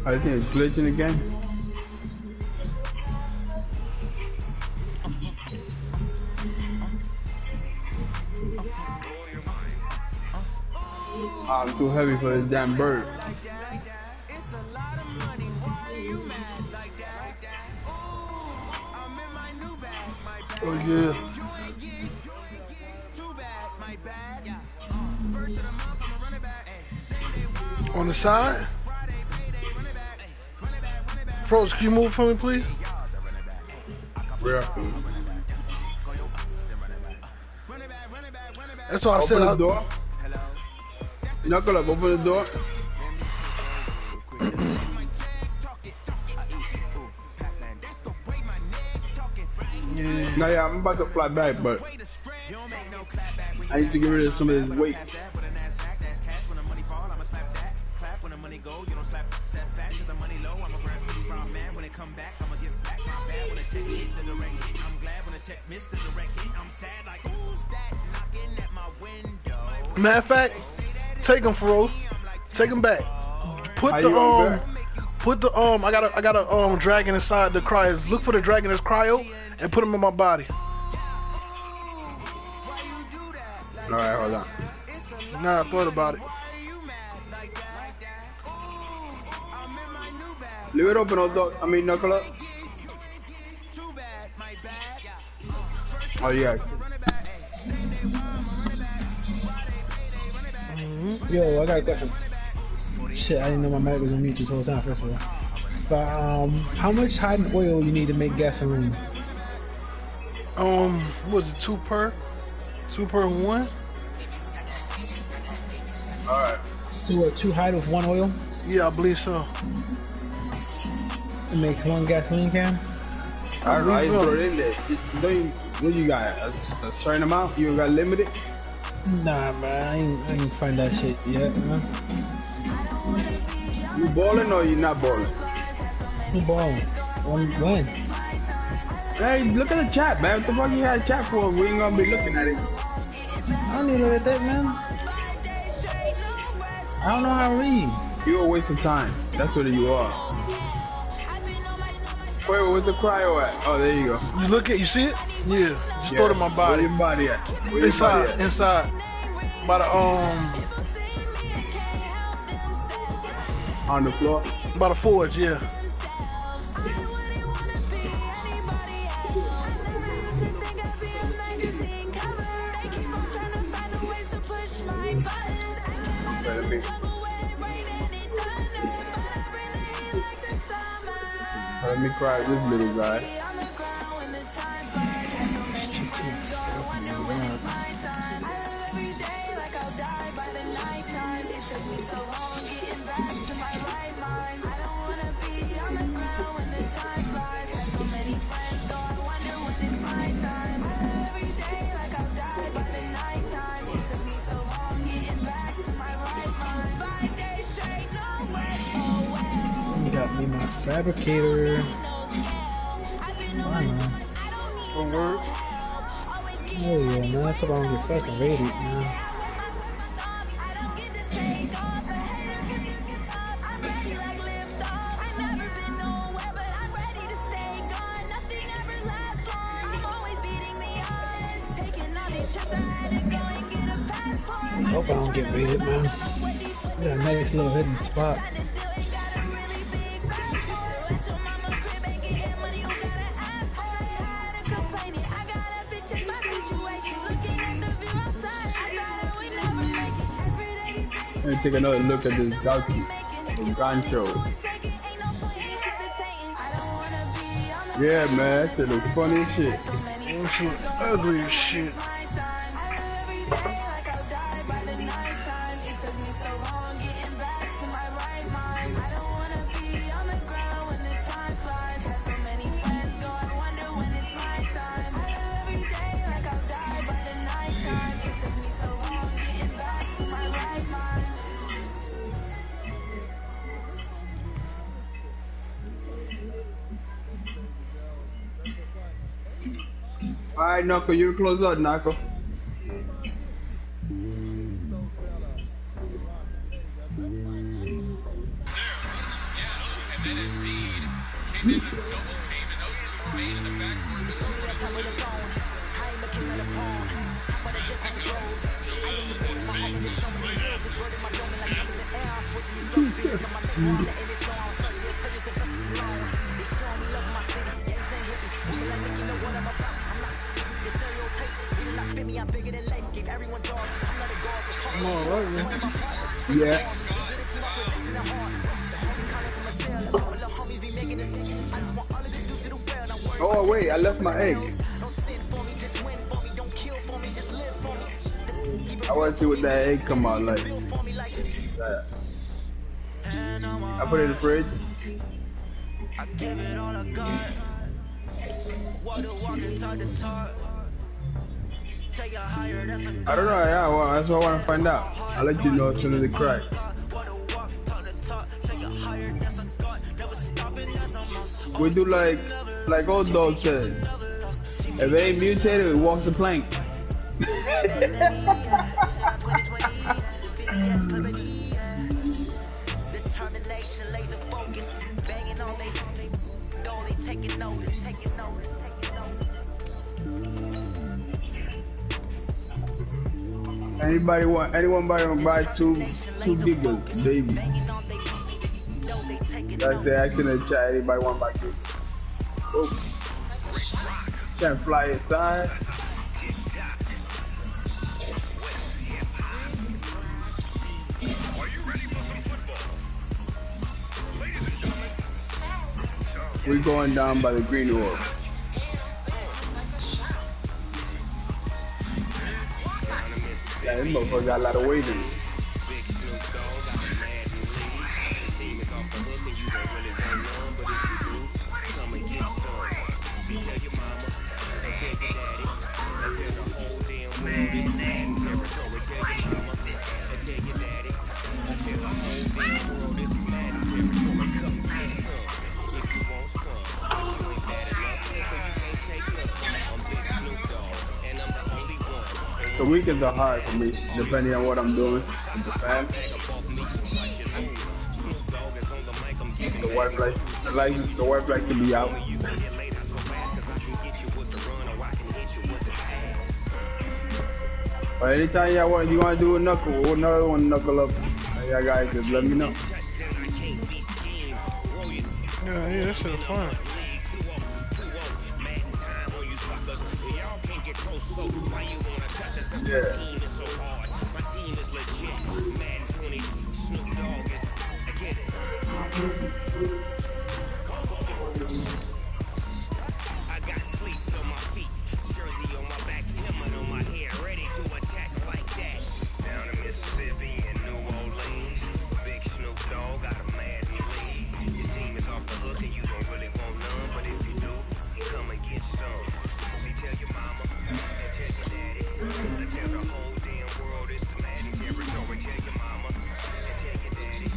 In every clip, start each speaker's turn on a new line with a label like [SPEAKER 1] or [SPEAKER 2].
[SPEAKER 1] I think it's glitching again. I'm too heavy for this damn bird.
[SPEAKER 2] Oh yeah. On the side. Pros, can you move for me, please?
[SPEAKER 1] Real.
[SPEAKER 2] That's all I said.
[SPEAKER 1] Open the door. Knuckle up, open the door.
[SPEAKER 2] Yeah.
[SPEAKER 1] No, yeah, I'm about to fly back, but I need to get rid of some of this weight.
[SPEAKER 2] Matter of fact, take him, Fro. Take him back. Put
[SPEAKER 1] How
[SPEAKER 2] the
[SPEAKER 1] you want back?
[SPEAKER 2] put the I got a dragon inside the cryo. Look for the dragon that's cryo and put him in my body.
[SPEAKER 1] All right, hold on.
[SPEAKER 2] Nah, I thought about it.
[SPEAKER 1] Leave it open, dog. I mean, knuckle up. Oh yeah.
[SPEAKER 3] Yo, I got a question. Shit, I didn't know my mic was on mute this whole time, first of all. But, how much hydrogen oil you need to make gasoline?
[SPEAKER 2] What was it 2 per? 2 per 1?
[SPEAKER 1] All right.
[SPEAKER 3] So, 2 hydro with 1 oil?
[SPEAKER 2] Yeah, I believe so.
[SPEAKER 3] It makes 1 gasoline can?
[SPEAKER 1] I don't know. I throw it in there. What you got? A certain amount? You got limited?
[SPEAKER 3] Nah, man, I ain't find that shit yet, man.
[SPEAKER 1] You balling or you not balling?
[SPEAKER 3] Who balling? When?
[SPEAKER 1] Hey, look at the chat, man. What the fuck you had a chat for? We ain't gonna be looking at it.
[SPEAKER 3] I don't need to look at that, man. I don't know how to read.
[SPEAKER 1] You a waste of time. That's what you are. Wait, where's the cryo at? Oh, there you go.
[SPEAKER 2] You look at, you see it? Yeah, just throw it in my body.
[SPEAKER 1] Where your body at? Where
[SPEAKER 2] Inside,
[SPEAKER 1] your body at?
[SPEAKER 2] inside. By the
[SPEAKER 1] On the floor?
[SPEAKER 2] by the forge, yeah.
[SPEAKER 1] Let me cry this little guy.
[SPEAKER 3] You got me my fabricator.
[SPEAKER 2] For work.
[SPEAKER 3] Oh yeah, man, that's what I'm gonna get fucking rated, man. Hope I don't get rated, man. Got a nice little hidden spot.
[SPEAKER 1] Let me take another look at this Gauchi Gancho. Yeah, man, that shit looks funny as shit.
[SPEAKER 2] That shit ugly as shit.
[SPEAKER 1] Alright, Knuckle, you close up, Knuckle.
[SPEAKER 2] Come on, right, man.
[SPEAKER 1] Yeah. Oh wait, I left my egg. I want to see what that egg come out like. I put it in the fridge. I give it all I got. I don't know. Yeah, well, that's what I want to find out. I'll let you know as soon as it cracks. We do like old dog says. If it ain't mutated, it walks the plank. Anyone buy two gigas, baby. That's the action in the chat. Anybody want to buy two? Oh. Can't fly inside. We're going down by the green orb. Yeah, this motherfucker got a lot of weight in it. The weekends are hard for me, depending on what I'm doing with the fam. The wife likes to be out. But anytime you want to do a knuckle or another one knuckle up, y'all guys just let me know.
[SPEAKER 2] Yeah, that shit is fun.
[SPEAKER 1] Yeah.
[SPEAKER 4] I got cleats on my feet, jersey on my back, helmet on my head, ready to attack like that. Down in Mississippi and New Orleans, big Snoop Dogg got a mad in the league. Your team is off the hook and you don't really want none, but if you do, come and get some. See, tell your mama and tell your daddy, and tell the whole damn world it's Maddie territory. Tell your mama and tell your daddy.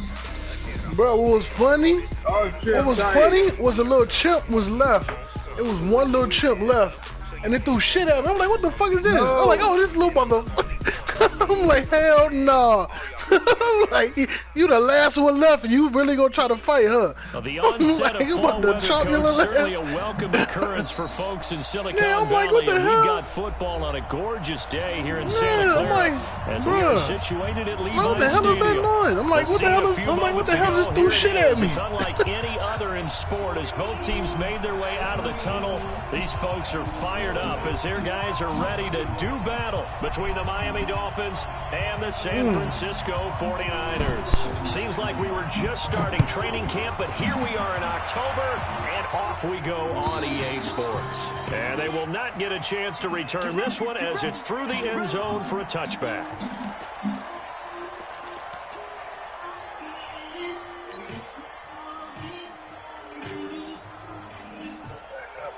[SPEAKER 2] Bro, what was funny?
[SPEAKER 1] Oh, shit,
[SPEAKER 2] what was funny was a little chimp was left. It was one little chimp left, and they threw shit at me. I'm like, what the fuck is this?
[SPEAKER 1] No.
[SPEAKER 2] I'm like, oh, this little motherfucker. I'm like, hell no. I'm like, you the last one left, and you really gonna try to fight her?
[SPEAKER 5] Well, the onset of fall weather comes certainly a
[SPEAKER 2] ass.
[SPEAKER 5] welcome occurrence for folks in Silicon
[SPEAKER 2] I'm
[SPEAKER 5] Valley,
[SPEAKER 2] like, what the
[SPEAKER 5] and
[SPEAKER 2] hell?
[SPEAKER 5] we've got football on a gorgeous day here in Santa
[SPEAKER 2] I'm
[SPEAKER 5] Clara
[SPEAKER 2] like,
[SPEAKER 5] as we are situated at Levi's
[SPEAKER 2] what the hell is that
[SPEAKER 5] Stadium.
[SPEAKER 2] noise? I'm like, what the hell is? I'm like, what the hell just threw shit at me?
[SPEAKER 5] It's unlike any other in sport as both teams made their way out of the tunnel. These folks are fired up as their guys are ready to do battle between the Miami Dolphins and the San Francisco 49ers. Seems like we were just starting training camp, but here we are in October, and off we go on EA Sports. And they will not get a chance to return this one as it's through the end zone for a touchback.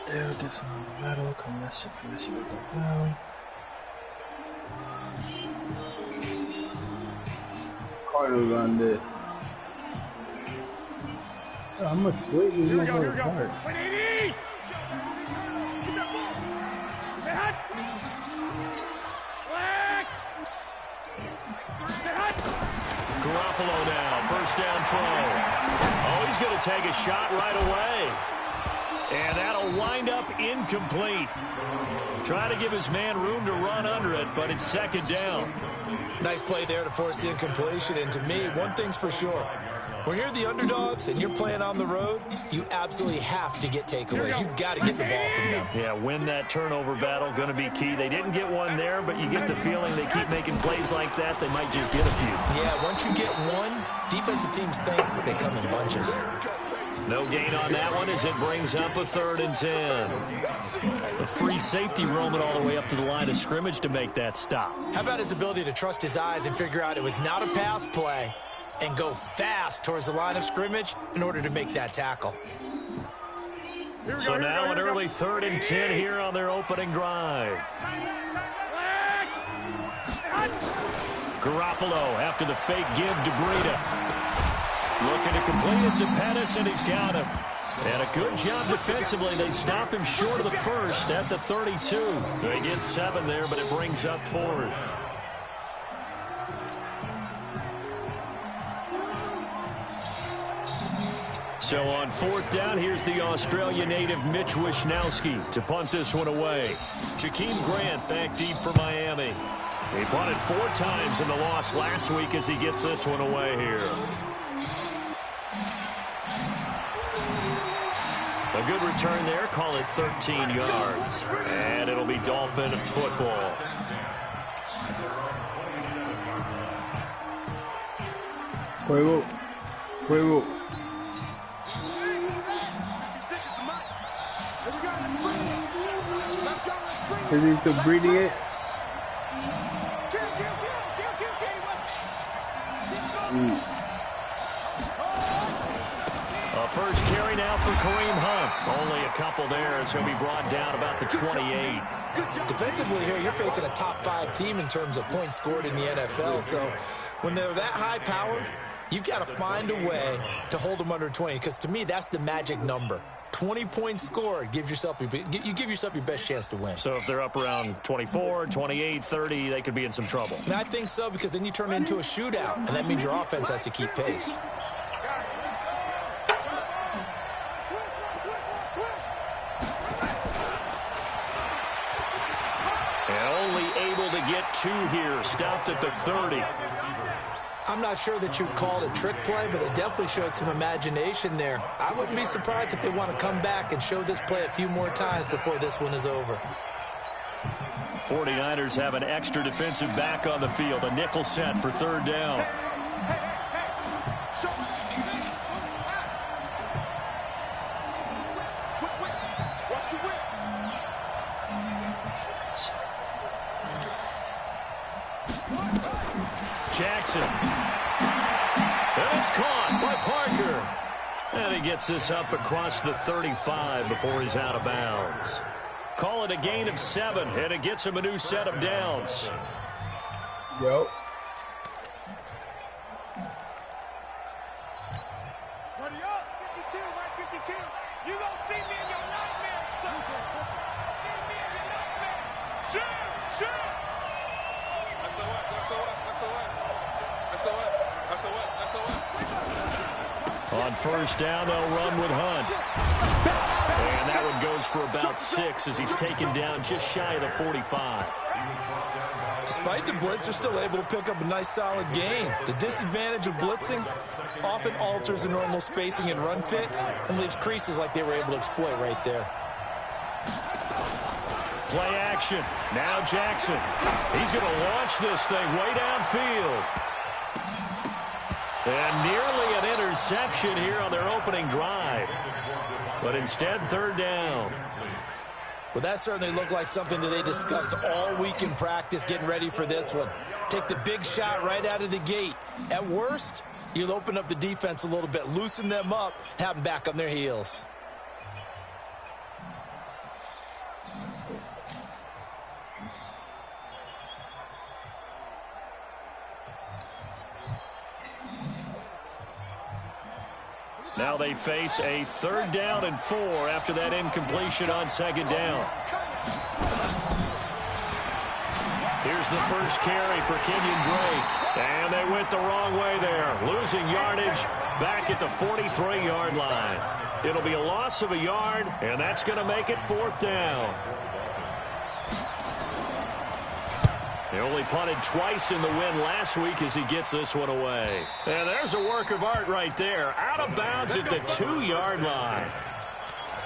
[SPEAKER 3] There, get some metal, come that shit, finish it with that down.
[SPEAKER 1] Cardinals on this. How much weight is my card?
[SPEAKER 5] Garoppolo now. First down throw. Oh, he's going to take a shot right away. And that'll wind up incomplete. Trying to give his man room to run under it, but it's second down.
[SPEAKER 6] Nice play there to force the incompletion. And to me, one thing's for sure. When you're the underdogs and you're playing on the road, you absolutely have to get takeaways. You've got to get the ball from them.
[SPEAKER 5] Yeah, win that turnover battle, going to be key. They didn't get one there, but you get the feeling they keep making plays like that, they might just get a few.
[SPEAKER 6] Yeah, once you get one, defensive teams think they come in bunches.
[SPEAKER 5] No gain on that one as it brings up a 3rd and 10. A free safety roaming all the way up to the line of scrimmage to make that stop.
[SPEAKER 6] How about his ability to trust his eyes and figure out it was not a pass play and go fast towards the line of scrimmage in order to make that tackle.
[SPEAKER 5] So now an early 3rd and 10 here on their opening drive. Garoppolo after the fake give to Breida. Looking to complete it to Pettis, and he's got him. And a good job defensively. They stop him short of the first at the 32. They get 7 there, but it brings up 4th. So on 4th down, here's the Australia native Mitch Wishnowsky to punt this one away. Jakeem Grant back deep for Miami. He punted 4 times in the loss last week as he gets this one away here. A good return there, call it 13 yards. And it'll be Dolphin football.
[SPEAKER 1] Juego. Is he still breathing it?
[SPEAKER 5] First carry now for Kareem Hunt. Only a couple there as he'll be brought down about the 28.
[SPEAKER 6] Defensively here, you're facing a top 5 team in terms of points scored in the NFL. So when they're that high powered, you've got to find a way to hold them under 20. Because to me, that's the magic number. 20 points scored gives yourself you give yourself your best chance to win.
[SPEAKER 5] So if they're up around 24, 28, 30, they could be in some trouble.
[SPEAKER 6] And I think so, because then you turn it into a shootout, and that means your offense has to keep pace.
[SPEAKER 5] And only able to get 2 here, stopped at the 30.
[SPEAKER 6] I'm not sure that you'd call it a trick play, but it definitely showed some imagination there. I wouldn't be surprised if they want to come back and show this play a few more times before this one is over.
[SPEAKER 5] 49ers have an extra defensive back on the field, a nickel set for 3rd down. Jackson. And it's caught by Parker. And he gets this up across the 35 before he's out of bounds. Call it a gain of 7, and it gets him a new set of downs.
[SPEAKER 1] Yo.
[SPEAKER 7] Buddy up, 52, right 52. You gonna see me in your nightmares, son. See me in your nightmares. Shoot.
[SPEAKER 5] On 1st down, they'll run with Hunt. And that one goes for about 6 as he's taken down just shy of the 45.
[SPEAKER 6] Despite the blitz, they're still able to pick up a nice solid gain. The disadvantage of blitzing often alters the normal spacing and run fits and leaves creases like they were able to exploit right there.
[SPEAKER 5] Play action. Now Jackson. He's going to launch this thing way downfield. And nearly an interception here on their opening drive. But instead, 3rd down.
[SPEAKER 6] Well, that certainly looked like something that they discussed all week in practice getting ready for this one. Take the big shot right out of the gate. At worst, you'll open up the defense a little bit, loosen them up, have them back on their heels.
[SPEAKER 5] Now they face a 3rd down and 4 after that incompletion on 2nd down. Here's the first carry for Kenyon Drake. And they went the wrong way there. Losing yardage back at the 43-yard line. It'll be a loss of a yard, and that's going to make it 4th down. He only punted twice in the win last week as he gets this one away. And there's a work of art right there. Out of bounds at the 2-yard line.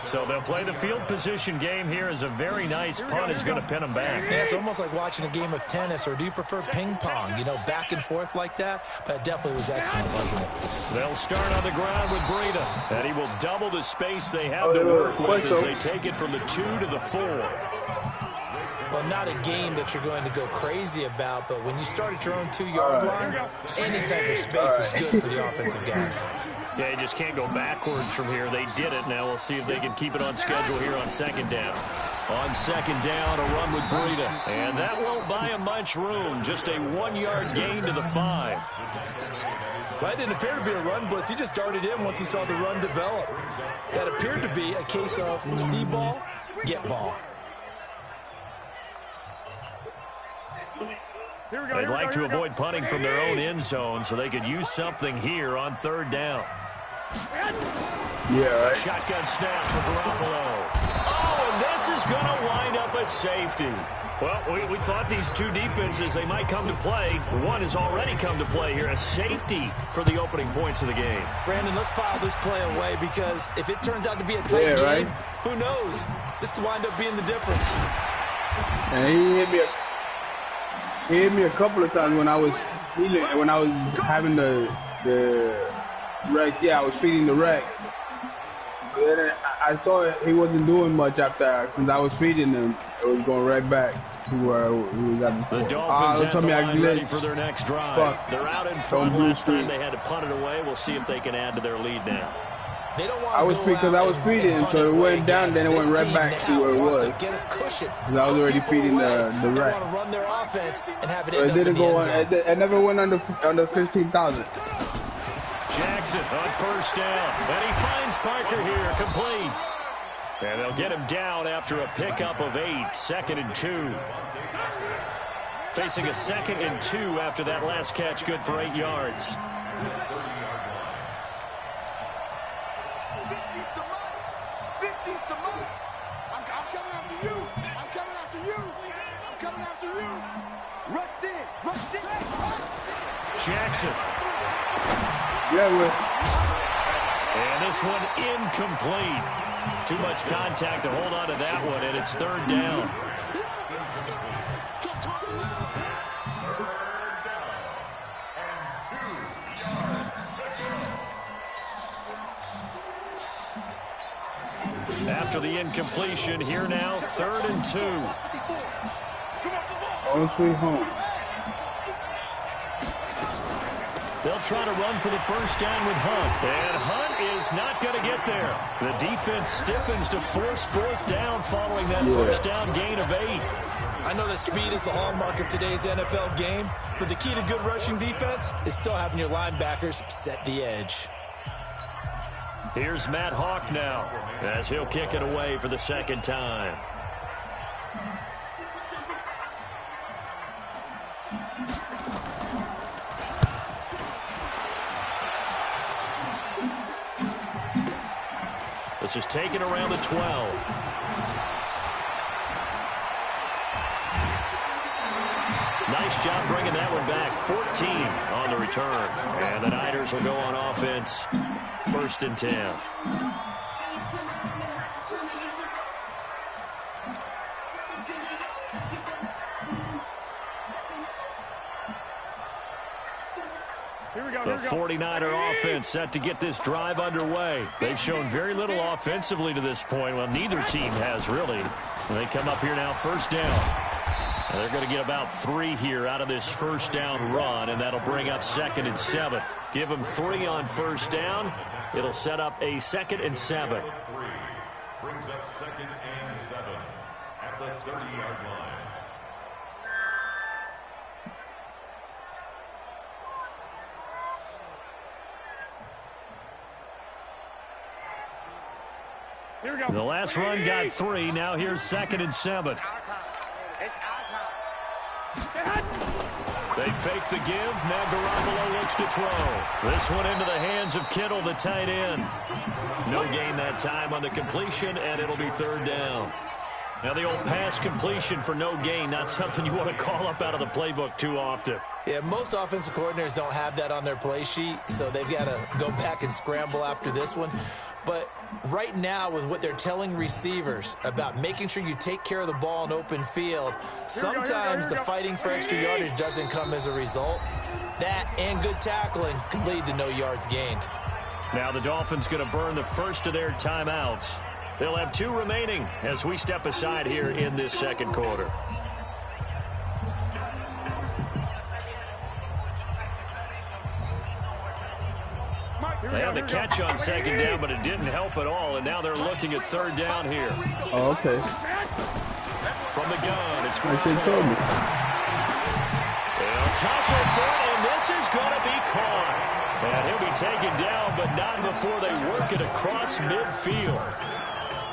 [SPEAKER 5] So they'll play the field position game here as a very nice punt is going to pin them back.
[SPEAKER 6] Yeah, it's almost like watching a game of tennis, or do you prefer ping pong? You know, back and forth like that? But it definitely was excellent, wasn't it?
[SPEAKER 5] They'll start on the ground with Breida, and he will double the space they have to work with as they take it from the 2 to the 4.
[SPEAKER 6] Well, not a game that you're going to go crazy about, but when you start at your own 2-yard line, any type of space is good for the offensive guys.
[SPEAKER 5] Yeah, you just can't go backwards from here. They did it. Now we'll see if they can keep it on schedule here on 2nd down. On 2nd down, a run with Breida. And that won't buy him much room. Just a 1-yard gain to the 5.
[SPEAKER 6] Well, it didn't appear to be a run blitz. He just darted in once he saw the run develop. That appeared to be a case of see ball, get ball.
[SPEAKER 5] They'd like to avoid punting from their own end zone so they could use something here on 3rd down.
[SPEAKER 1] Yeah, right.
[SPEAKER 5] Shotgun snap for Garoppolo. Oh, and this is going to wind up a safety. Well, we thought these two defenses, they might come to play. One has already come to play here. A safety for the opening points of the game.
[SPEAKER 6] Brandon, let's file this play away because if it turns out to be a tight game,
[SPEAKER 1] right?
[SPEAKER 6] Who knows? This could wind up being the difference.
[SPEAKER 1] And he hit me a couple of times when I was having the wreck. Yeah, I was feeding the wreck. But then I saw he wasn't doing much after, since I was feeding him. It was going right back to where he was at before.
[SPEAKER 5] The Dolphins have the line ready for their next drive.
[SPEAKER 1] Fuck.
[SPEAKER 5] They're out in front last time. They had to punt it away. We'll see if they can add to their lead now.
[SPEAKER 6] They don't want
[SPEAKER 1] I was feeding him, so it went down, then it went right back to where it was. Because I was already feeding the wreck.
[SPEAKER 6] They want to run their offense and have it
[SPEAKER 1] So
[SPEAKER 6] end
[SPEAKER 1] it didn't
[SPEAKER 6] up in
[SPEAKER 1] go
[SPEAKER 6] the
[SPEAKER 1] on.
[SPEAKER 6] end zone.
[SPEAKER 1] It never went under 15,000.
[SPEAKER 5] Jackson on 1st down. And he finds Parker here, complete. And they'll get him down after a pickup of 8, 2nd and 2. Facing a 2nd and 2 after that last catch, good for 8 yards. Jackson.
[SPEAKER 1] Yeah,
[SPEAKER 5] And this one incomplete. Too much contact to hold on to that one, and it's 3rd down. After the incompletion, here now, 3rd and 2.
[SPEAKER 1] Home sweet home.
[SPEAKER 5] They'll try to run for the 1st down with Hunt. And Hunt is not going to get there. The defense stiffens to force 4th down following that 1st down gain of 8.
[SPEAKER 6] I know that speed is the hallmark of today's NFL game, but the key to good rushing defense is still having your linebackers set the edge.
[SPEAKER 5] Here's Matt Hawk now as he'll kick it away for the 2nd time. This is taken around the 12. Nice job bringing that one back. 14 on the return. And the Niners will go on offense. 1st and 10. The 49er offense set to get this drive underway. They've shown very little offensively to this point. Well, neither team has really. They come up here now 1st down. And they're going to get about 3 here out of this 1st down run, and that'll bring up 2nd and 7. Give them 3 on 1st down. It'll set up a 2nd and 7.
[SPEAKER 8] Brings up 2nd and 7 at the 30-yard line.
[SPEAKER 7] Here we go.
[SPEAKER 5] The last run got 3. Now here's 2nd and 7.
[SPEAKER 7] It's our time.
[SPEAKER 5] They fake the give. Now Garoppolo looks to throw. This one into the hands of Kittle, the tight end. No gain that time on the completion, and it'll be third down. Now the old pass completion for no gain, not something you want to call up out of the playbook too often.
[SPEAKER 6] Yeah, most offensive coordinators don't have that on their play sheet, so they've got to go back and scramble after this one. But right now, with what they're telling receivers about making sure you take care of the ball in open field, sometimes the fighting for extra yardage doesn't come as a result. That and good tackling can lead to no yards gained.
[SPEAKER 5] Now the Dolphins going to burn the first of their timeouts. They'll have 2 remaining as we step aside here in this second quarter. They had the catch on second down, but it didn't help at all, and now they're looking at third down here.
[SPEAKER 1] Oh, okay.
[SPEAKER 5] From the gun, it's
[SPEAKER 1] Like they told me.
[SPEAKER 5] They'll tussle for it, and this is going to be caught. And he'll be taken down, but not before they work it across midfield.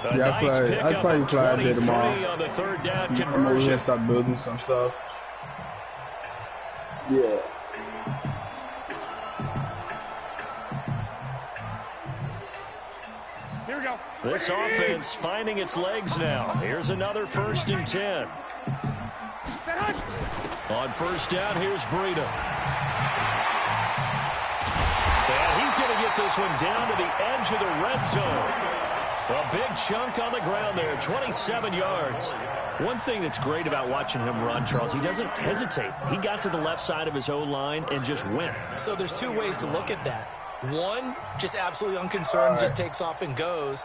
[SPEAKER 5] A
[SPEAKER 1] Yeah,
[SPEAKER 5] nice
[SPEAKER 1] I'd
[SPEAKER 5] pickup
[SPEAKER 1] probably
[SPEAKER 5] of
[SPEAKER 1] fly out there
[SPEAKER 5] 23
[SPEAKER 1] tomorrow.
[SPEAKER 5] on the third down
[SPEAKER 1] I'm over here
[SPEAKER 5] conversion.
[SPEAKER 1] and start building some stuff. Yeah.
[SPEAKER 7] Here we go.
[SPEAKER 5] This offense finding its legs now. Here's another 1st and 10. On first down, here's Breida. And he's going to get this one down to the edge of the red zone. A big chunk on the ground there, 27 yards. One thing that's great about watching him run, Charles, he doesn't hesitate. He got to the left side of his own line and just went.
[SPEAKER 6] So there's 2 ways to look at that. One, just absolutely unconcerned, just takes off and goes.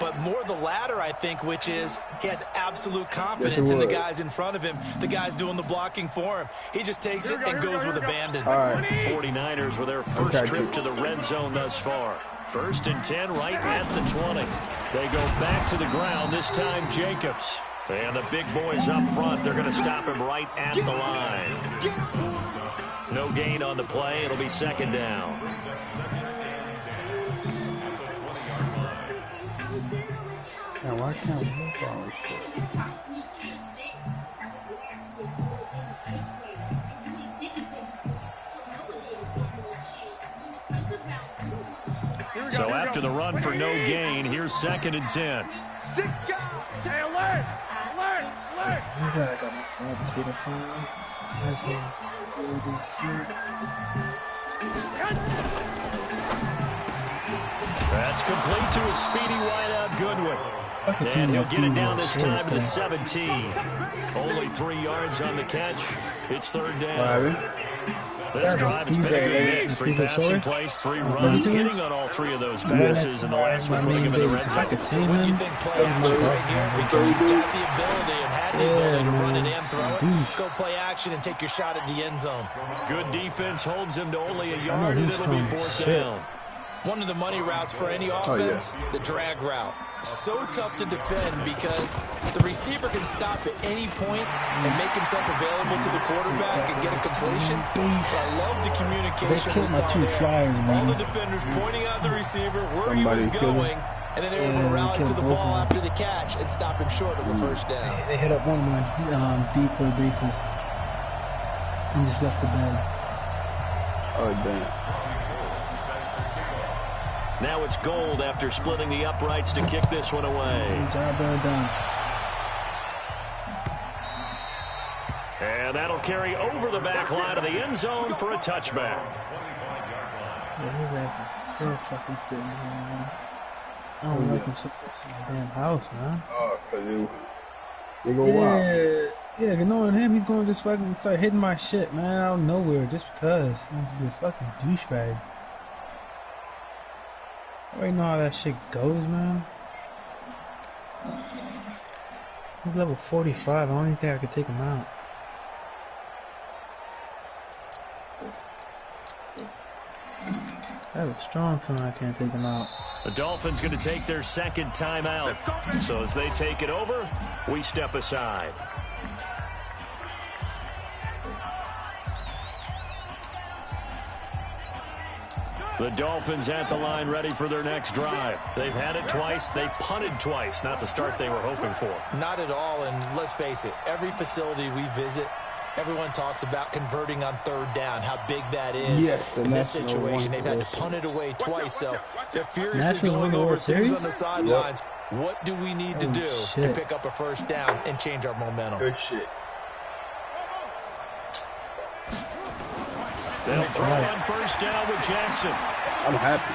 [SPEAKER 6] But more the latter, I think, which is he has absolute confidence in the guys in front of him, the guys doing the blocking for him. He just takes it and goes with abandon.
[SPEAKER 1] All right.
[SPEAKER 5] 49ers with their first trip to the red zone thus far. 1st and 10 right at the 20. They go back to the ground, this time Jacobs. And the big boys up front, they're going to stop him right at the line. No gain on the play. It'll be second down.
[SPEAKER 1] Now, why can't we move all this shit?
[SPEAKER 5] So after the run for no gain, here's 2nd and 10.
[SPEAKER 7] Hey, alert! Alert! Alert!
[SPEAKER 3] I got my fabricator phone. Where's the
[SPEAKER 5] That's complete to a speedy wideout Goodwin. And he'll get it down this time to the 17. Only 3 yards on the catch. It's third down. This drive has been a good mix. 3 passing plays, 3 runs, hitting on all 3 of those passes, and the last one putting him in the red zone.
[SPEAKER 6] So when you think play action right here, because you've got the ability and had the ability to run it and throw it, go play action and take your shot at the end zone.
[SPEAKER 5] Good defense holds him to only a yard, and it'll be 4th down.
[SPEAKER 6] One of the money routes for any offense, the drag route. So tough to defend because the receiver can stop at any point and make himself available to the quarterback and get a completion. So I love the communication we saw there. All the defenders pointing out the receiver, where he was going, and then able to rally to the ball after the catch and stop him short of a first down.
[SPEAKER 3] They hit up one of my decoy bases and just left the bag.
[SPEAKER 1] Oh, damn.
[SPEAKER 5] Now it's Gold after splitting the uprights to kick this one away.
[SPEAKER 3] Good job, well done.
[SPEAKER 5] And that'll carry over the back line of the end zone for a touchback.
[SPEAKER 3] Yeah, his ass is still fucking sitting here, man. I don't like him so close to my damn house, man.
[SPEAKER 1] Oh, cause they go wild.
[SPEAKER 3] Yeah, you knowing him, he's gonna just fucking start hitting my shit, man, out of nowhere, just because. He wants to be a fucking douchebag. I already know how that shit goes, man. He's level 45. I don't even think I could take him out. I have a strong feeling I can't take him out.
[SPEAKER 5] The Dolphins going to take their 2nd timeout. So as they take it over, we step aside. The Dolphins at the line ready for their next drive. They've had it twice. They've punted twice. Not the start they were hoping for.
[SPEAKER 6] Not at all, and let's face it, every facility we visit, Everyone talks about converting on third down, how big that is.
[SPEAKER 1] Yes, the
[SPEAKER 6] in this
[SPEAKER 1] Nationals
[SPEAKER 6] situation,
[SPEAKER 1] won
[SPEAKER 6] they've had to
[SPEAKER 1] for
[SPEAKER 6] punt it away twice, so they're furiously
[SPEAKER 3] Nationals won
[SPEAKER 6] going
[SPEAKER 3] the
[SPEAKER 6] over
[SPEAKER 3] World
[SPEAKER 6] things on
[SPEAKER 3] Series?
[SPEAKER 6] the sidelines. What do we need to
[SPEAKER 3] Holy
[SPEAKER 6] do to
[SPEAKER 3] shit.
[SPEAKER 6] pick up a first down and change our momentum?
[SPEAKER 1] Good shit.
[SPEAKER 5] They'll throw on first down with Jackson.
[SPEAKER 1] I'm happy.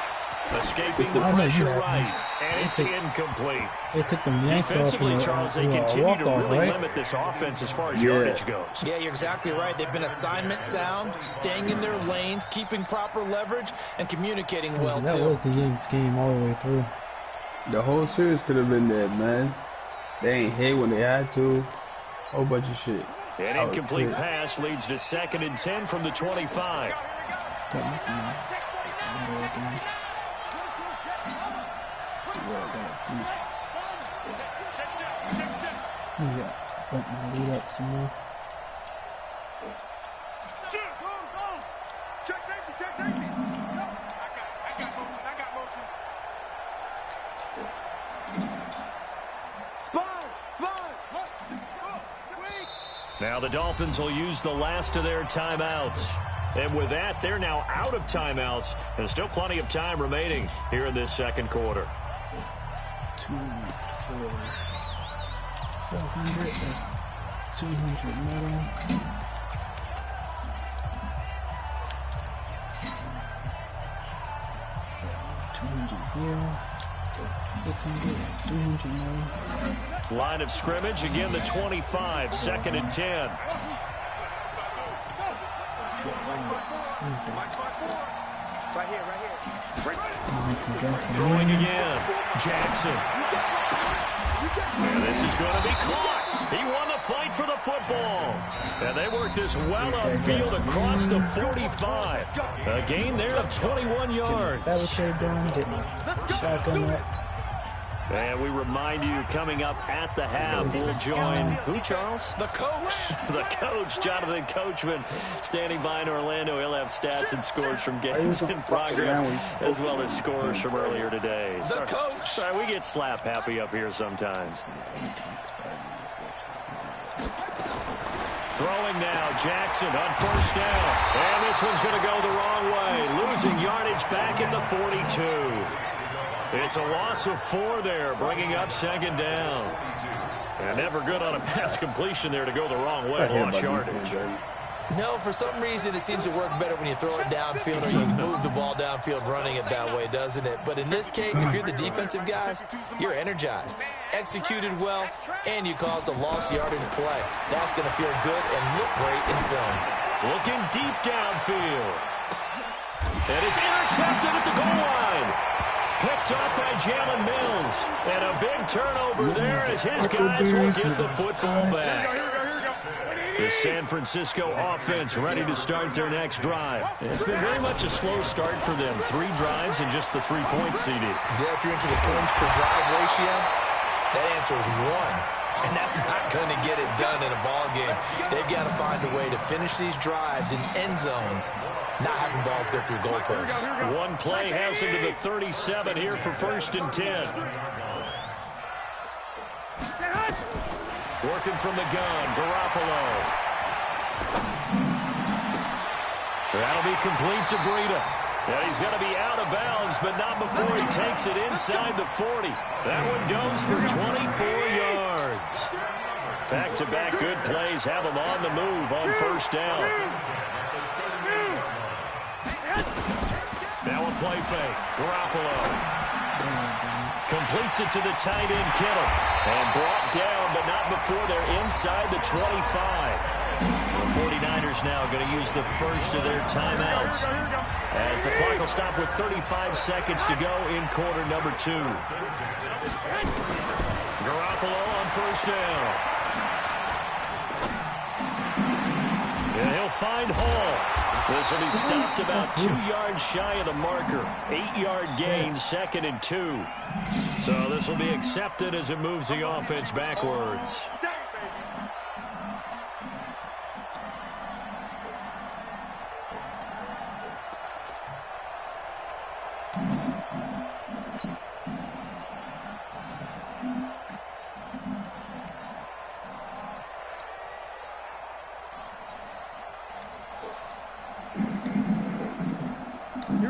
[SPEAKER 5] Escaping the
[SPEAKER 3] I know
[SPEAKER 5] pressure
[SPEAKER 3] you have.
[SPEAKER 5] right, and it's incomplete.
[SPEAKER 3] They took them Yanks off
[SPEAKER 5] Defensively,
[SPEAKER 3] in
[SPEAKER 5] Charles, they
[SPEAKER 3] a
[SPEAKER 5] continue to
[SPEAKER 3] walk-off,
[SPEAKER 5] really
[SPEAKER 3] right?
[SPEAKER 5] limit this offense as far as
[SPEAKER 1] Yeah.
[SPEAKER 5] yardage goes.
[SPEAKER 6] Yeah, you're exactly right. They've been assignment sound, staying in their lanes, keeping proper leverage, and communicating well,
[SPEAKER 3] That
[SPEAKER 6] too.
[SPEAKER 3] was the Yanks game all the way through.
[SPEAKER 1] The whole series could have been there, man. They ain't hit when they had to. Whole bunch of shit.
[SPEAKER 5] An
[SPEAKER 1] That was
[SPEAKER 5] incomplete
[SPEAKER 1] quick.
[SPEAKER 5] pass leads to 2nd and 10 from the 25.
[SPEAKER 3] Start looking at it. Yeah, bump my lead up some more.
[SPEAKER 7] Check safety, check safety. No, I got motion. Sponge.
[SPEAKER 5] Now the Dolphins will use the last of their timeouts. And with that, they're now out of timeouts. And still plenty of time remaining here in this second quarter.
[SPEAKER 3] 2, 4, 400. That's 200 metal. Here, 600, that's 300 metal.
[SPEAKER 5] Line of scrimmage, again the 25, 2nd and 10.
[SPEAKER 7] Right here.
[SPEAKER 3] Need some gasoline.
[SPEAKER 5] Throwing again, Jackson. And this is going to be caught. He won the fight for the football. And they worked this well upfield across the 45. A gain there of 21 yards.
[SPEAKER 3] That was they're doing, getting a shotgun up.
[SPEAKER 5] And we remind you, coming up at the half, we'll join who, Charles?
[SPEAKER 6] The coach.
[SPEAKER 5] The coach, Jonathan Coachman, standing by in Orlando. He'll have stats and scores from games in progress, as well as scores from earlier today.
[SPEAKER 6] The coach.
[SPEAKER 5] Sorry, we get slap happy up here sometimes. Throwing now, Jackson on first down. And this one's going to go the wrong way, losing yardage back at the 42. It's a loss of 4 there, bringing up 2nd down. And never good on a pass completion there to go the wrong way, lost yardage.
[SPEAKER 6] No, for some reason, it seems to work better when you throw it downfield or you move the ball downfield running it that way, doesn't it? But in this case, if you're the defensive guys, you're energized, executed well, and you caused a lost yardage play. That's going to feel good and look great in film.
[SPEAKER 5] Looking deep downfield. And it's intercepted at the goal line. Picked up by Jalen Mills. And a big turnover there as his guys will get the football back. The San Francisco offense ready to start their next drive. It's been very much a slow start for them. 3 drives and just the 3 points, CD.
[SPEAKER 6] Yeah, if you're into the points per drive ratio, that answer is 1. And that's not going to get it done in a ball game. They've got to find a way to finish these drives in end zones, not having balls go through goalposts.
[SPEAKER 5] One play has him to the 37 here for 1st and 10. Working from the gun, Garoppolo. That'll be complete to Breida. And he's going to be out of bounds, but not before he takes it inside the 40. That one goes for 24 yards. Back-to-back good plays have him on the move on first down. Now a play fake. Garoppolo completes it to the tight end, Kittle. And brought down, but not before they're inside the 25. The 49ers now going to use the first of their timeouts as the clock will stop with 35 seconds to go in quarter number 2. Garoppolo on first down. And he'll find Hall. This will be stopped about 2 yards shy of the marker. 8-yard gain, 2nd and 2. So this will be accepted as it moves the offense backwards.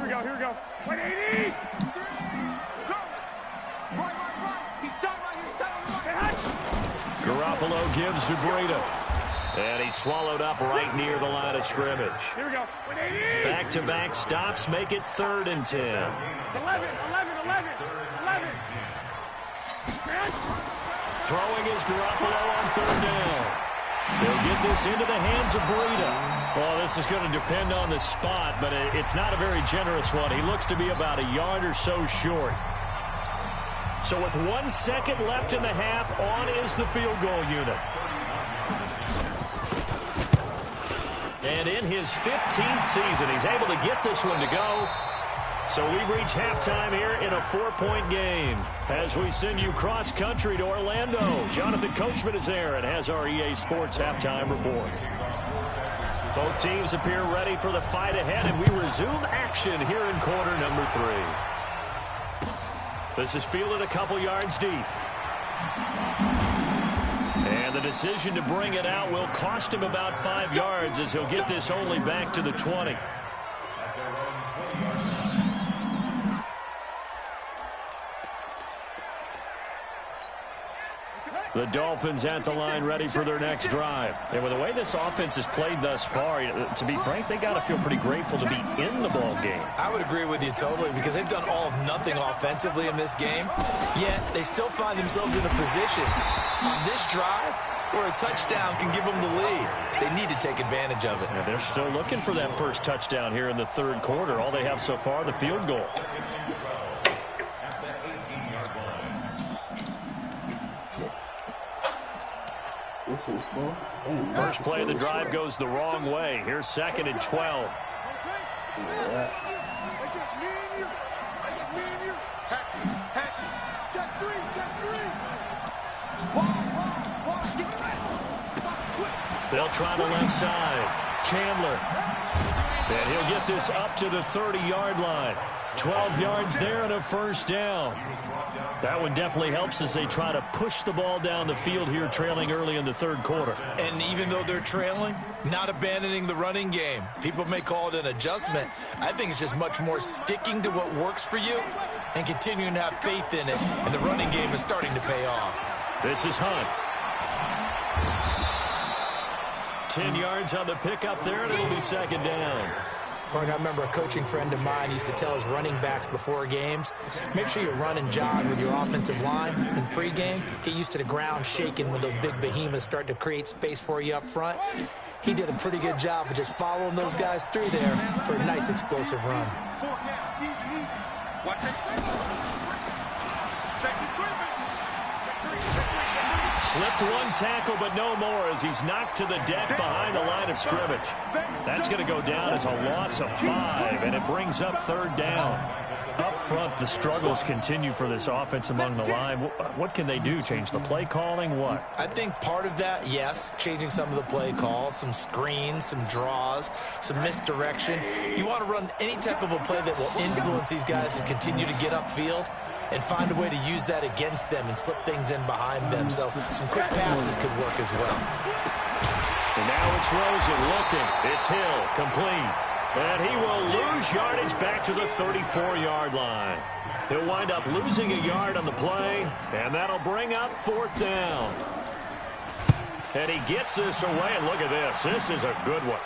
[SPEAKER 7] we go, here we go. 180! Go! Right. He's tight right here, he's tight.
[SPEAKER 5] Garoppolo gives to Breida. And he's swallowed up right near the line of scrimmage.
[SPEAKER 7] Here we go. 180!
[SPEAKER 5] Back-to-back stops make it 3rd and 10.
[SPEAKER 7] 11.
[SPEAKER 5] Throwing is Garoppolo on 3rd down. They'll get this into the hands of Breida. Well, this is going to depend on the spot, but it's not a very generous one. He looks to be about a yard or so short. So with 1 second left in the half, on is the field goal unit. And in his 15th season, he's able to get this one to go. So we've reached halftime here in a 4-point game. As we send you cross-country to Orlando, Jonathan Coachman is there and has our EA Sports halftime report. Both teams appear ready for the fight ahead, and we resume action here in quarter number 3. This is fielded a couple yards deep. And the decision to bring it out will cost him about 5 yards as he'll get this only back to the 20. The Dolphins at the line ready for their next drive. And with the way this offense has played thus far, to be frank, they got to feel pretty grateful to be in the ball game.
[SPEAKER 6] I would agree with you totally because they've done all of nothing offensively in this game, yet they still find themselves in a position on this drive where a touchdown can give them the lead. They need to take advantage of it.
[SPEAKER 5] And they're still looking for that first touchdown here in the 3rd quarter. All they have so far, the field goal. First play of the drive goes the wrong way. Here's 2nd and 12. They'll try the left side. Chandler. And he'll get this up to the 30-yard line. 12 yards there and a first down. That one definitely helps as they try to push the ball down the field here, trailing early in the 3rd quarter.
[SPEAKER 6] And even though they're trailing, not abandoning the running game. People may call it an adjustment. I think it's just much more sticking to what works for you and continuing to have faith in it. And the running game is starting to pay off.
[SPEAKER 5] This is Hunt. 10 yards on the pickup there, and it'll be 2nd down.
[SPEAKER 6] I remember a coaching friend of mine used to tell his running backs before games, make sure you run and jog with your offensive line in pregame. Get used to the ground shaking when those big behemoths start to create space for you up front. He did a pretty good job of just following those guys through there for a nice explosive run.
[SPEAKER 5] Slipped one tackle, but no more as he's knocked to the deck behind the line of scrimmage. That's going to go down as a loss of 5, and it brings up 3rd down. Up front, the struggles continue for this offense among the line. What can they do? Change the play calling? What?
[SPEAKER 6] I think part of that, yes, changing some of the play calls, some screens, some draws, some misdirection. You want to run any type of a play that will influence these guys to continue to get upfield and find a way to use that against them and slip things in behind them. So some quick passes could work as well.
[SPEAKER 5] And now it's Rosen looking. It's Hill, complete. And he will lose yardage back to the 34-yard line. He'll wind up losing a yard on the play, and that'll bring up 4th down. And he gets this away, and look at this. This is a good one.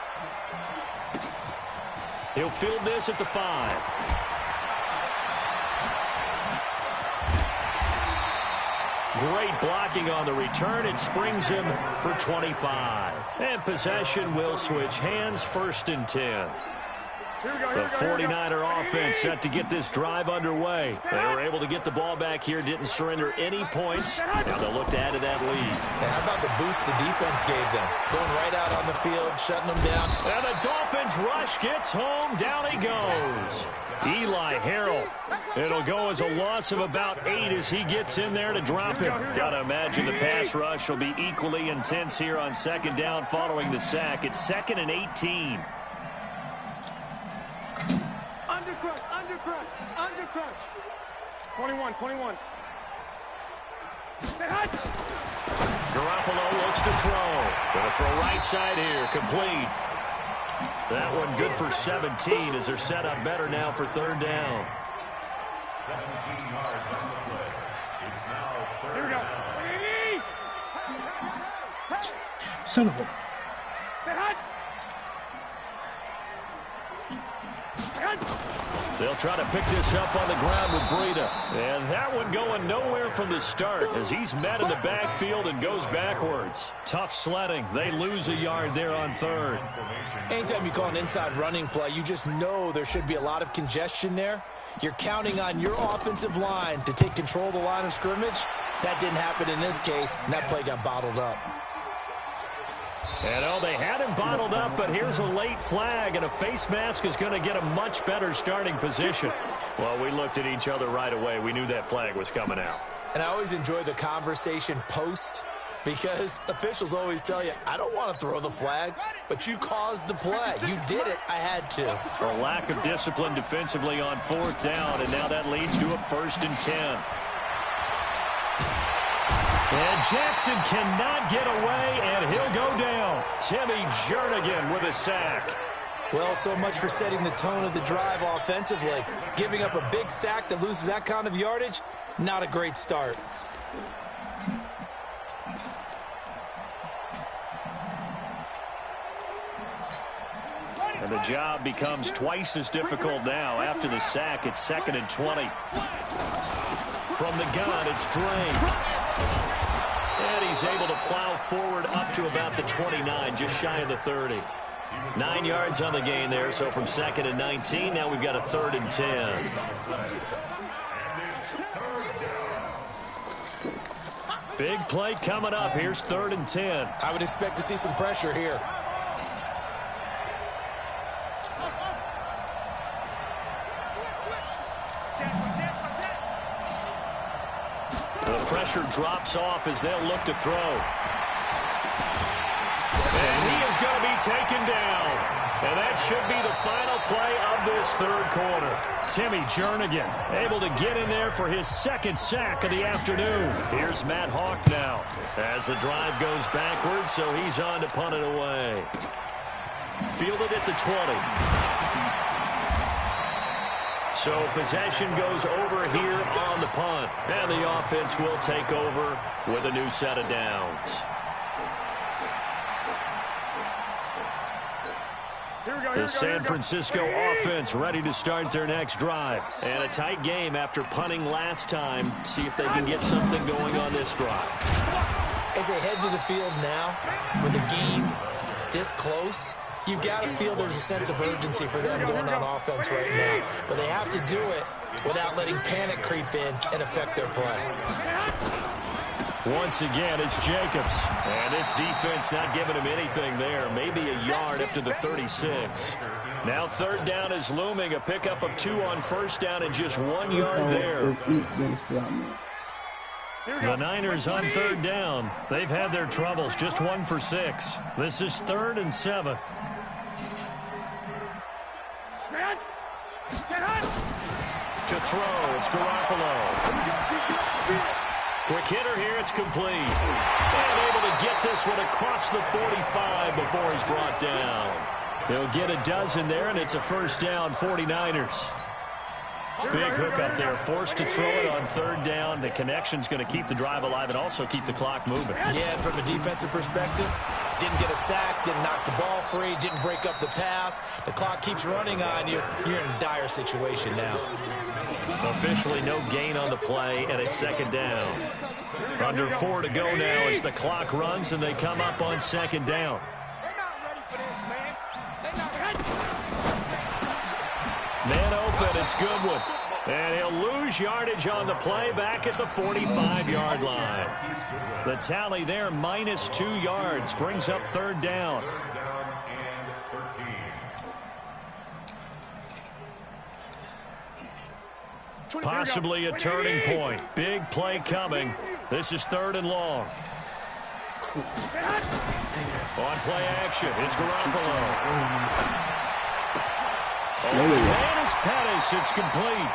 [SPEAKER 5] He'll field this at the 5. Great blocking on the return. It springs him for 25. And possession will switch hands, 1st and 10. The 49er offense set to get this drive underway. They were able to get the ball back here, didn't surrender any points. Now they'll look to add to that lead.
[SPEAKER 6] And how about the boost the defense gave them? Going right out on the field, shutting them down.
[SPEAKER 5] And the Dolphins rush gets home. Down he goes. Eli Harrell. It'll go as a loss of about 8 as he gets in there to drop him. Got to imagine the pass rush will be equally intense here on 2nd down following the sack. It's 2nd and 18.
[SPEAKER 7] Undercrunch. 21.
[SPEAKER 5] Garoppolo looks to throw. Gonna throw right side here, complete. That one good for 17 as they're set up better now for third down.
[SPEAKER 8] 17 yards on the play. It's now third down.
[SPEAKER 3] Son of a...
[SPEAKER 5] They'll try to pick this up on the ground with Breida. And that one going nowhere from the start as he's met in the backfield and goes backwards. Tough sledding. They lose a yard there on third.
[SPEAKER 6] Anytime you call an inside running play, you just know there should be a lot of congestion there. You're counting on your offensive line to take control of the line of scrimmage. That didn't happen in this case, and that play got bottled up.
[SPEAKER 5] And they had him bottled up, but here's a late flag, and a face mask is going to get a much better starting position. Well, we looked at each other right away. We knew that flag was coming out.
[SPEAKER 6] And I always enjoy the conversation post, because officials always tell you, I don't want to throw the flag, but you caused the play. You did it. I had to.
[SPEAKER 5] A lack of discipline defensively on fourth down, and now that leads to a 1st and 10. And Jackson cannot get away, and he'll go down. Timmy Jernigan with a sack.
[SPEAKER 6] Well, so much for setting the tone of the drive offensively. Giving up a big sack that loses that kind of yardage, not a great start.
[SPEAKER 5] And the job becomes twice as difficult now. After the sack, it's 2nd and 20. From the gun, it's Drain. And he's able to plow forward up to about the 29, just shy of the 30. 9 yards on the gain there, so from 2nd and 19, now we've got a 3rd and 10. Big play coming up. Here's 3rd and 10.
[SPEAKER 6] I would expect to see some pressure here.
[SPEAKER 5] The pressure drops off as they'll look to throw. And he is going to be taken down. And that should be the final play of this 3rd quarter. Timmy Jernigan able to get in there for his 2nd sack of the afternoon. Here's Matt Hawk now as the drive goes backwards, so he's on to punt it away. Fielded at the 20. So possession goes over here on the punt. And the offense will take over with a new set of downs. The San Francisco offense ready to start their next drive. And a tight game after punting last time. See if they can get something going on this drive.
[SPEAKER 6] As they head to the field now, with the game this close, you've got to feel there's a sense of urgency for them going on offense right now. But they have to do it without letting panic creep in and affect their play.
[SPEAKER 5] Once again, it's Jacobs. And this defense not giving him anything there. Maybe a yard up to the 36. Now 3rd down is looming. A pickup of 2 on 1st down and just 1 yard there. The Niners on 3rd down. They've had their troubles. Just 1 for 6. This is 3rd and 7. To throw, it's Garoppolo. Quick hitter here, it's complete. And able to get this one across the 45 before he's brought down. They'll get a dozen there, and it's a 1st down, 49ers. Big hook up there, forced to throw it on 3rd down. The connection's going to keep the drive alive and also keep the clock moving.
[SPEAKER 6] Yeah, from a defensive perspective, didn't get a sack, didn't knock the ball free, didn't break up the pass. The clock keeps running on you. You're in a dire situation now.
[SPEAKER 5] Officially no gain on the play, and it's 2nd down. Under 4 to go now as the clock runs, and they come up on 2nd down. Man open, it's Goodwin. And he'll lose yardage on the play back at the 45-yard line. The tally there, -2 yards, brings up 3rd down. Possibly a turning point. Big play coming. This is 3rd and long. On play action, it's Garoppolo. Man is Pettis. It's complete.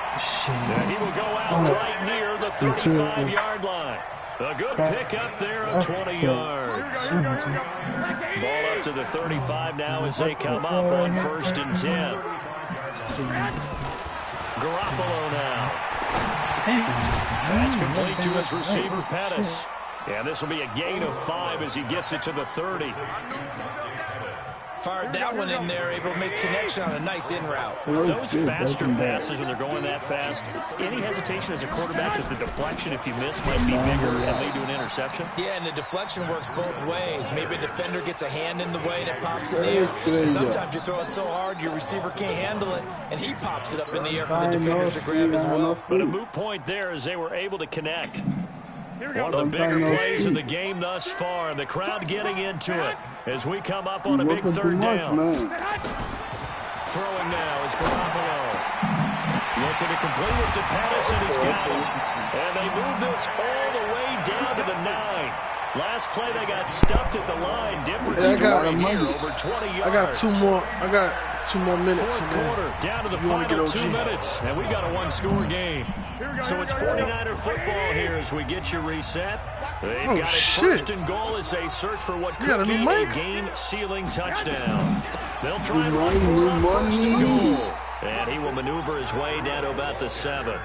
[SPEAKER 5] And he will go out right near the 35-yard line. A good pick up there of 20 yards. Ball up to the 35 now as they come up on 1st and 10. Garoppolo now. That's complete to his receiver, Pettis. And this will be a gain of 5 as he gets it to the 30.
[SPEAKER 6] Fired that one in there, able to make connection on a nice in route.
[SPEAKER 5] Those faster passes, when they're going that fast, any hesitation as a quarterback that the deflection, if you miss, might be bigger and lead to an interception?
[SPEAKER 6] Yeah, and the deflection works both ways. Maybe a defender gets a hand in the way and it pops in the air. And sometimes you throw it so hard your receiver can't handle it, and he pops it up in the air for the defenders to grab as well.
[SPEAKER 5] But a moot point there as they were able to connect. One of the bigger plays in the game thus far, and the crowd getting into it as we come up on a big 3rd down. Throwing now is Garoppolo. Looking to complete it to Pettis, and he's got it. And they move this all the way down to the 9. Last play, they got stuffed at the line. Different story here, over 20 yards.
[SPEAKER 2] I got 2 more minutes.
[SPEAKER 5] Fourth quarter, down to the final 2 minutes, and we got a 1-score game. So it's 49er football here as we get you reset. They've got it 1st and goal as they search for what could be a game-sealing touchdown. They'll try and run for it on 1st and goal. And he will maneuver his way down to about the 7.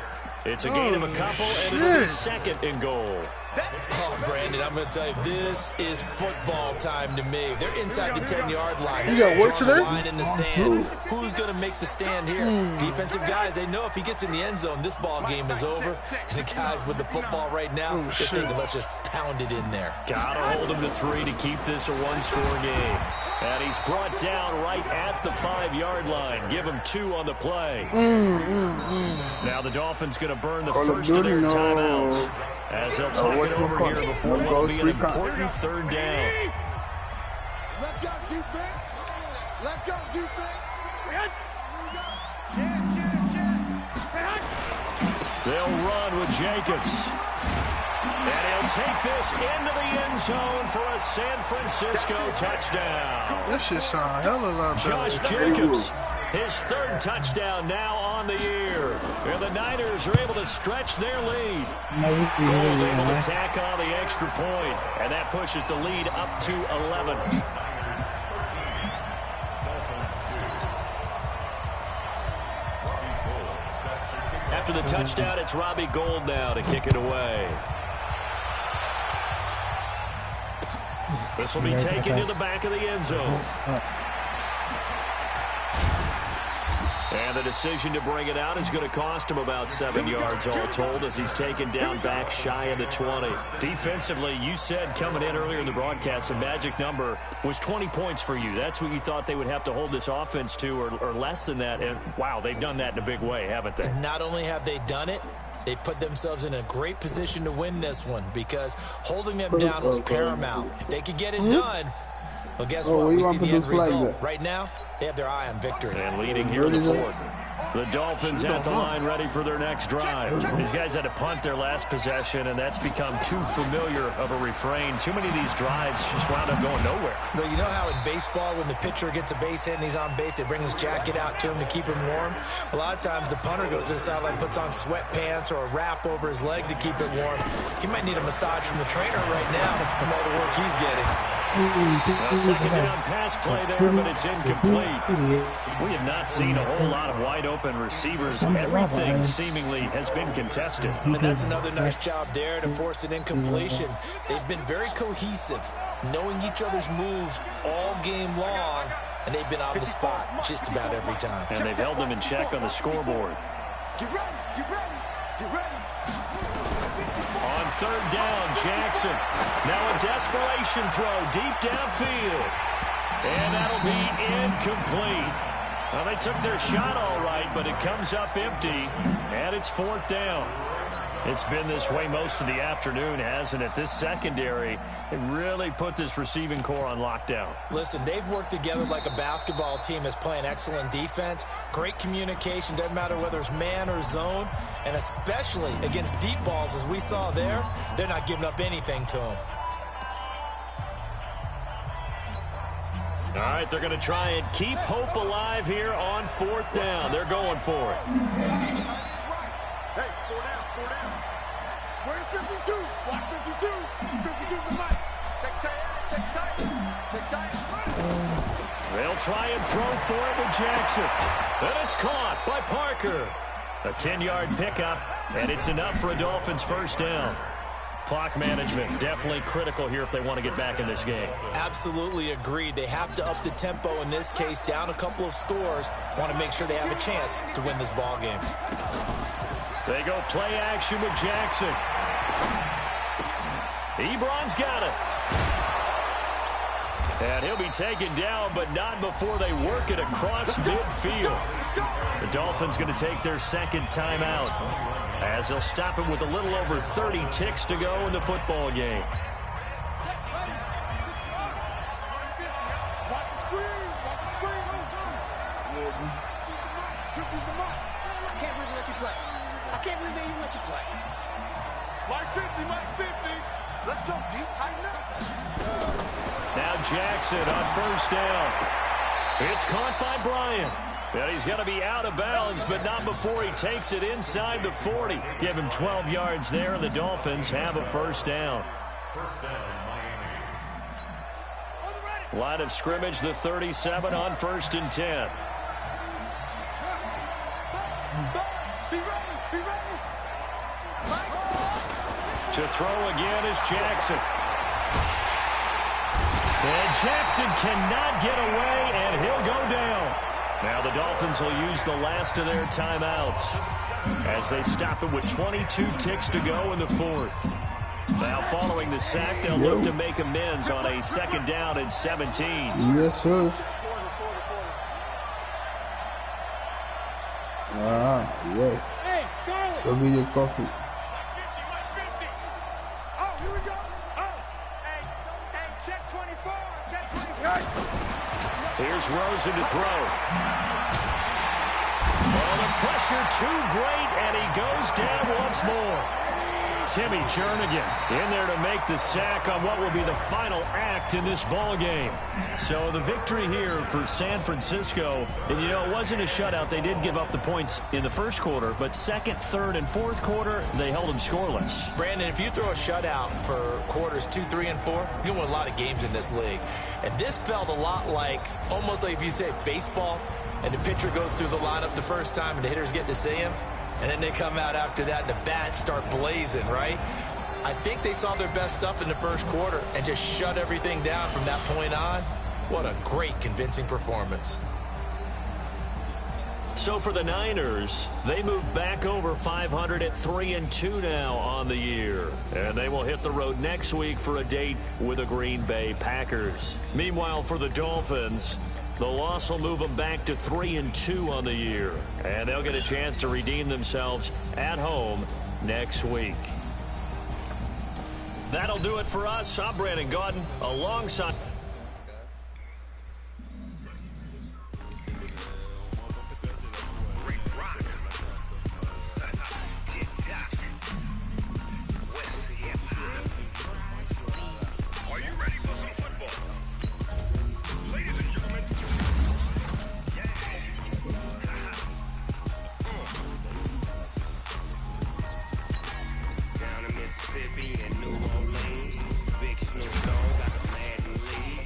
[SPEAKER 5] It's a gain of a couple, and it'll be 2nd and goal.
[SPEAKER 6] Oh, Brandon, I'm going to tell you, this is football time to me. They're inside the 10-yard line.
[SPEAKER 2] You got work today?
[SPEAKER 6] Line in the sand. Who's going to make the stand here? Defensive guys, they know if he gets in the end zone, this ball game is over. And the guys with the football right now, they're thinking, let's just pound it in there.
[SPEAKER 5] Got to hold him to 3 to keep this a 1-score game. And he's brought down right at the 5-yard line. Give him 2 on the play. Now the Dolphins going to burn the first of their timeouts as they'll talk it over here before what will be an important 3rd down.
[SPEAKER 7] Let's go defense. Let's go defense.
[SPEAKER 5] They'll run with Jacobs. And he'll take this into the end zone for a San Francisco touchdown.
[SPEAKER 2] This shit sound hell of a lot better.
[SPEAKER 5] Josh Jacobs, his 3rd touchdown now on the year. And the Niners are able to stretch their lead. Gold able to tack on the extra point, and that pushes the lead up to 11. After the touchdown, it's Robbie Gould now to kick it away. This will be taken to the back of the end zone. And the decision to bring it out is going to cost him about 7 yards all told as he's taken down back shy of the 20. Defensively, you said coming in earlier in the broadcast, the magic number was 20 points for you. That's what you thought they would have to hold this offense to or less than that. And, wow, they've done that in a big way, haven't they?
[SPEAKER 6] And not only have they done it, they put themselves in a great position to win this one because holding them down was paramount. If they could get it done, well, guess what? We see the end result. Right now, they have their eye on victory.
[SPEAKER 5] And leading here in the 4th. The Dolphins at the line ready for their next drive. These guys had to punt their last possession, and that's become too familiar of a refrain. Too many of these drives just wound up going nowhere.
[SPEAKER 6] Well, you know how in baseball, when the pitcher gets a base hit and he's on base, they bring his jacket out to him to keep him warm? A lot of times the punter goes to the sideline, puts on sweatpants or a wrap over his leg to keep it warm. He might need a massage from the trainer right now from all the work he's getting.
[SPEAKER 5] A second down pass play there, but it's incomplete. We have not seen a whole lot of wide-open receivers. Everything seemingly has been contested.
[SPEAKER 6] And that's another nice job there to force an incompletion. They've been very cohesive, knowing each other's moves all game long, and they've been on the spot just about every time.
[SPEAKER 5] And they've held them in check on the scoreboard.
[SPEAKER 7] Get ready, get ready, get ready.
[SPEAKER 5] On 3rd down, Jackson. Now a desperation throw deep downfield. And that'll be incomplete. Well, they took their shot all right, but it comes up empty, and it's 4th down. It's been this way most of the afternoon, hasn't it? This secondary, it really put this receiving core on lockdown.
[SPEAKER 6] Listen, they've worked together like a basketball team that's playing excellent defense. Great communication, doesn't matter whether it's man or zone, and especially against deep balls, as we saw there, they're not giving up anything to them.
[SPEAKER 5] All right, they're going to try and keep hope alive here on 4th down. They're going for it.
[SPEAKER 7] Hey, 4 down, 4 down. Where's 52? Watch 52. 52's the mic. Check tight. Check tight. Check tight.
[SPEAKER 5] They'll try and throw for it to Jackson. And it's caught by Parker. A 10-yard pickup, and it's enough for a Dolphins first down. Clock management, definitely critical here if they want to get back in this game.
[SPEAKER 6] Absolutely agreed. They have to up the tempo in this case, down a couple of scores. Want to make sure they have a chance to win this ball game.
[SPEAKER 5] They go play action with Jackson. Ebron's got it. And he'll be taken down, but not before they work it across midfield. The Dolphins going to take their second timeout as they'll stop it with a little over 30 ticks to go in the football game.
[SPEAKER 7] Watch the screen. Watch the screen. I can't believe they let you play. I can't believe they even let you play. Mike 50, Mike 50. Let's go, D. Tighten up.
[SPEAKER 5] Now Jackson on first down. It's caught by Bryant. And he's going to be out of bounds, but not before he takes it inside the 40. Give him 12 yards there, and the Dolphins have a first down.
[SPEAKER 8] First down, Miami.
[SPEAKER 5] Line of scrimmage, the 37 on 1st and 10.
[SPEAKER 7] Be ready. Be ready.
[SPEAKER 5] To throw again is Jackson. And Jackson cannot get away, and he'll go down. Now the Dolphins will use the last of their timeouts as they stop it with 22 ticks to go in the fourth. Now following the sack, they'll look to make amends on a second down and 17.
[SPEAKER 1] Yes, sir. Yes.
[SPEAKER 7] Hey, Charlie.
[SPEAKER 1] Go get your coffee.
[SPEAKER 7] Mike 50. Oh, here we go. Oh. Hey, check 24. Check 24.
[SPEAKER 5] Here's Rosen to throw. Oh, the pressure too great, and he goes down once more. Timmy Jernigan in there to make the sack on what will be the final act in this ball game. So the victory here for San Francisco, and you know, it wasn't a shutout. They did give up the points in the first quarter, but second, third, and fourth quarter, they held them scoreless.
[SPEAKER 6] Brandon, if you throw a shutout for quarters 2, 3, and 4, you can win a lot of games in this league. And this felt a lot like, almost like if you say baseball, and the pitcher goes through the lineup the first time and the hitters get to see him, and then they come out after that and the bats start blazing, right? I think they saw their best stuff in the first quarter and just shut everything down from that point on. What a great, convincing performance.
[SPEAKER 5] So for the Niners, they move back over 500 at 3-2 now on the year. And they will hit the road next week for a date with the Green Bay Packers. Meanwhile, for the Dolphins, the loss will move them back to 3-2 on the year. And they'll get a chance to redeem themselves at home next week. That'll do it for us. I'm Brandon Gaudin alongside...
[SPEAKER 4] Mississippi and New Orleans, big Snoop Dogg got a mad lead.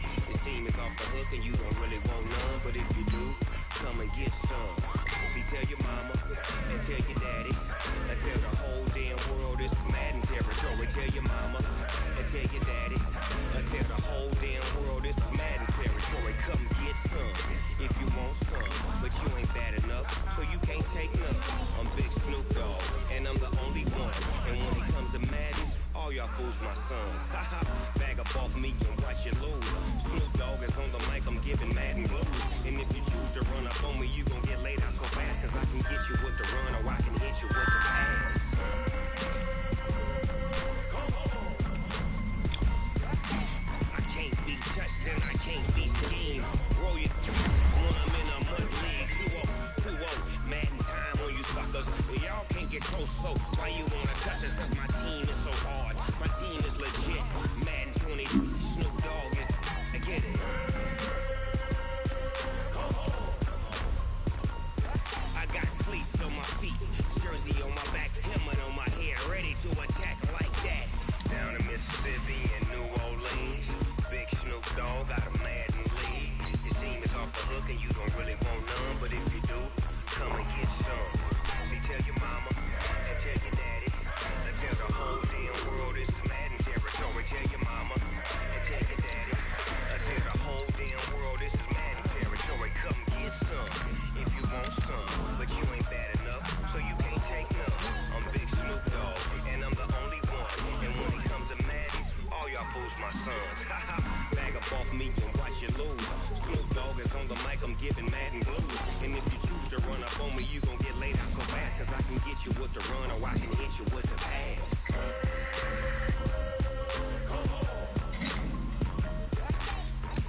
[SPEAKER 4] on me, you gon' get laid out so fast. Cause I can get you with the run or I can hit you with the pass.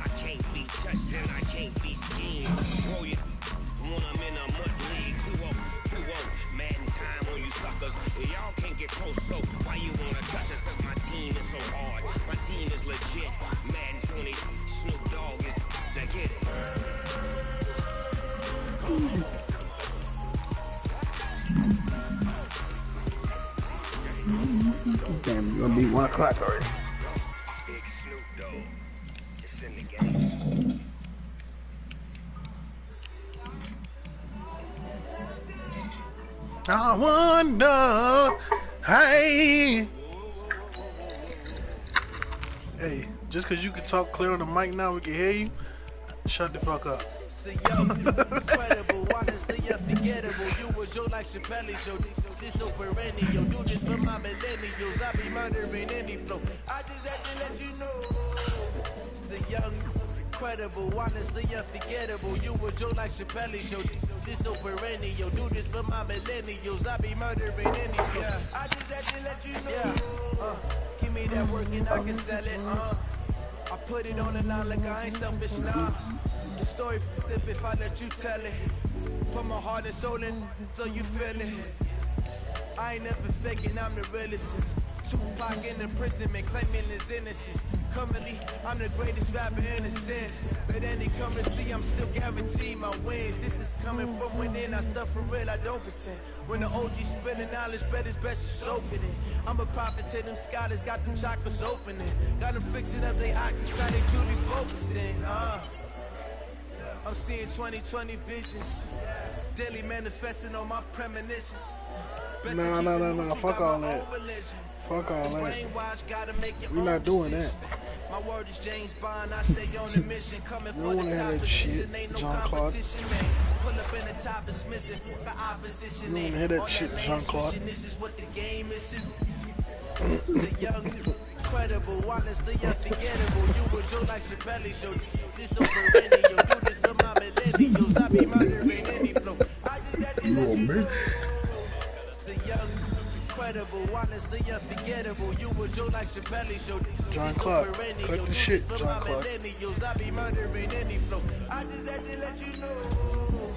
[SPEAKER 4] I can't be touched and I can't be schemed. Roll you when I'm in a mud league. 2-0, Madden time on you suckers. Y'all can't get close, so why you wanna touch us? Cause my team is so hard. My team is legit. Madden 20, Snoop Dogg is now get it.
[SPEAKER 1] Damn, it's gonna be 1 o'clock already.
[SPEAKER 4] Big Snoop Dogg is in the game.
[SPEAKER 2] I wonder, hey, just because you can talk clear on the mic now, we can hear you. Shut the fuck up.
[SPEAKER 9] The young, incredible, honestly unforgettable. You were Joe like Chappelle show. This so perennial. Do this for my millennials. I be murdering any flow. I just had to let you know. The young, incredible, honestly unforgettable. You were Joe like Chappelle show. This so perennial. Do this for my millennials. I be murdering any flow. I just had to let you know. Give me that work and I can sell it. I put it on the line like I ain't selfish, nah. The story flip if I let you tell it. Put my heart and soul in so you feel it. I ain't never faking, I'm the realest since Tupac in imprisonment, claiming his innocence. Currently, I'm the greatest rapper in a sense. But any currency, I'm still guaranteed my wins. This is coming from within, I stuff for real, I don't pretend. When the OG spilling knowledge, bet it's best to soak it in. I'm a prophet to them scholars, got them chakras opening. Got them fixing up they oxys, now they truly focused in. I'm seeing 2020 visions. Daily manifesting on my premonitions.
[SPEAKER 2] No, fuck all that. Fuck all that. We're not doing that.
[SPEAKER 9] My word is James Bond, I stay on the mission. Coming for the top position, ain't no competition, man. Pull up in the top, dismissing the opposition.
[SPEAKER 2] You don't hear that shit, Jean-Claude.
[SPEAKER 9] This is what the game is. The young, incredible, honestly unforgettable. You were Joe like Chappelle show. This so perennial. Do this for my millennials. I be murdering any flow. I just had to let you know. The young, incredible, honestly unforgettable. You were Joe like Chappelle show.
[SPEAKER 2] Jean-Claude, cut the shit, Jean-Claude.
[SPEAKER 9] I be murdering any flow. I just had to let you know.